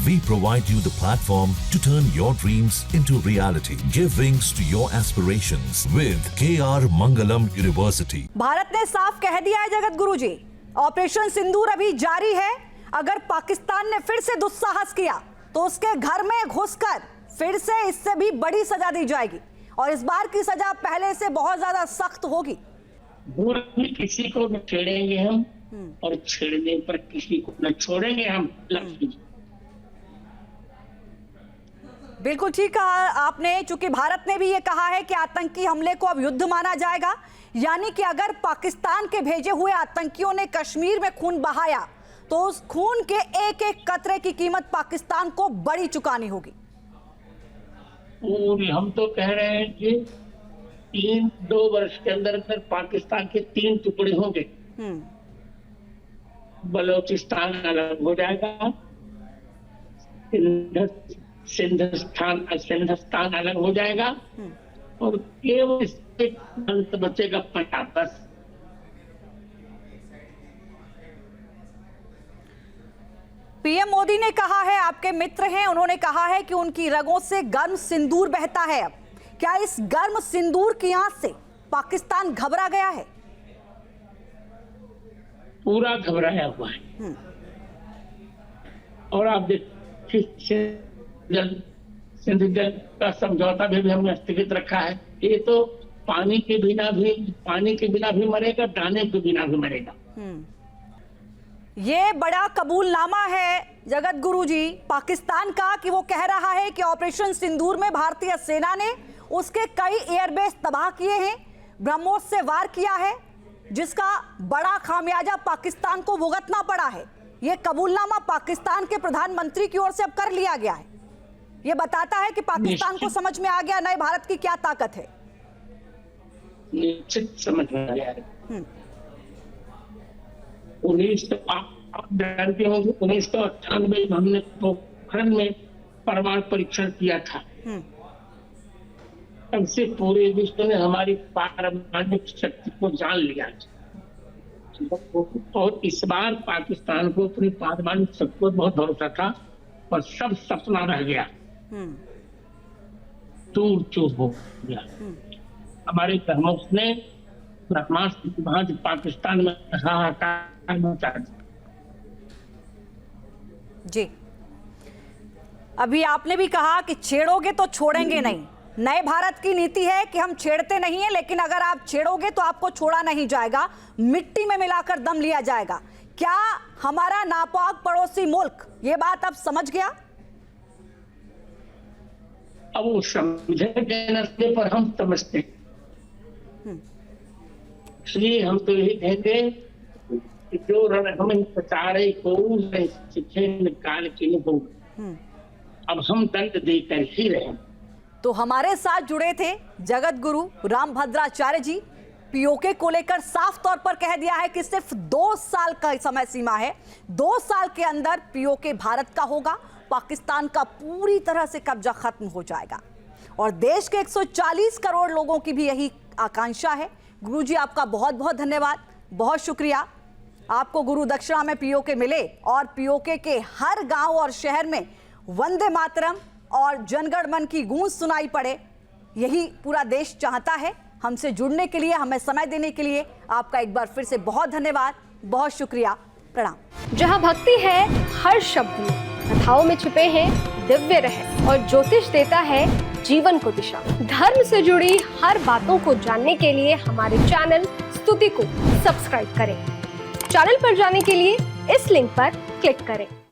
We provide you the platform to turn your dreams into reality. Give wings to your aspirations with KR Mangalam University. Bharat ने साफ कह दिया है जगत गुरु जी, operation सिंदूर अभी जारी है। अगर पाकिस्तान ने फिर से दुस्साहस किया तो उसके घर में घुसकर फिर से इससे भी बड़ी सजा दी जाएगी और इस बार की सजा पहले से बहुत ज्यादा सख्त होगी। भूल भी किसी को न छेड़ेंगे हम और छेड़ने पर किसी को न छोड़ेंगे हम। बिल्कुल ठीक कहा आपने, चूंकि भारत ने भी ये कहा है कि आतंकी हमले को अब युद्ध माना जाएगा, यानी कि अगर पाकिस्तान के भेजे हुए आतंकियों ने कश्मीर में खून बहाया तो उस खून के एक एक कतरे की कीमत पाकिस्तान को बड़ी चुकानी होगी। और हम तो कह रहे हैं कि 2 वर्ष के अंदर अंदर पाकिस्तान के 3 टुकड़े होंगे। बलोचिस्तान अलग हो जाएगा, सिंधिस्तान अलग हो जाएगा और केवल अंत बचेगा पंजाब बस। पीएम मोदी ने कहा है, आपके मित्र हैं, उन्होंने कहा है कि उनकी रगों से गर्म सिंदूर बहता है। अब क्या इस गर्म सिंदूर की आंच से पाकिस्तान घबरा गया है? पूरा घबराया हुआ है। और आप देखिए सिंध जल का समझौता भी हमने स्थगित रखा है। ये तो पानी के बिना भी मरेगा, दाने के बिना भी मरेगा। ये बड़ा कबूलनामा है जगत गुरु जी पाकिस्तान का कि वो कह रहा है कि ऑपरेशन सिंदूर में भारतीय सेना ने उसके कई एयरबेस तबाह किए हैं, ब्रह्मोस से वार किया है, जिसका बड़ा खामियाजा पाकिस्तान को भुगतना पड़ा है। ये कबूलनामा पाकिस्तान के प्रधानमंत्री की ओर से अब कर लिया गया है। ये बताता है कि पाकिस्तान को समझ में आ गया नए भारत की क्या ताकत है। निश्चित समझ में आ गया है। 1998 में हमने पोखरण में परमाणु परीक्षण किया था। तब से पूरे विश्व ने हमारी पारमाणविक शक्ति को जान लिया और इस बार पाकिस्तान को अपनी पारमाणविक शक्ति पर बहुत भरोसा था और सब सपना रह गया, चूर चूर हो गया। हमारे ब्रह्मोस ने ब्रह्मास्त्र पाकिस्तान में हाहाकार मचा दिया। जी, अभी आपने भी कहा कि छेड़ोगे तो छोड़ेंगे नहीं। नए भारत की नीति है कि हम छेड़ते नहीं है, लेकिन अगर आप छेड़ोगे तो आपको छोड़ा नहीं जाएगा, मिट्टी में मिलाकर दम लिया जाएगा। क्या हमारा नापाक पड़ोसी मुल्क ये बात अब समझ गया? अब वो समझे पर हम समझते, इसलिए हम तो यही कहेंगे कि जो रण हमें प्रचारे को सीखे निकाल के हो, अब हम दंड देकर ही रहे। तो हमारे साथ जुड़े थे जगत गुरु रामभद्राचार्य जी। पीओके को लेकर साफ तौर पर कह दिया है कि सिर्फ 2 साल का समय सीमा है। 2 साल के अंदर पीओके भारत का होगा, पाकिस्तान का पूरी तरह से कब्जा खत्म हो जाएगा और देश के 140 करोड़ लोगों की भी यही आकांक्षा है। गुरु जी, आपका बहुत बहुत धन्यवाद, बहुत शुक्रिया। आपको गुरु दक्षिणा में पीओके मिले और पीओके के हर गांव और शहर में वंदे मातरम और जनगण मन की गूंज सुनाई पड़े, यही पूरा देश चाहता है। हमसे जुड़ने के लिए, हमें समय देने के लिए आपका एक बार फिर से बहुत धन्यवाद, बहुत शुक्रिया, प्रणाम। जहां भक्ति है हर शब्द में, कथाओं में छुपे हैं दिव्य रहस्य और ज्योतिष देता है जीवन को दिशा। धर्म से जुड़ी हर बातों को जानने के लिए हमारे चैनल स्तुति को सब्सक्राइब करें। चैनल पर जाने के लिए इस लिंक पर क्लिक करें।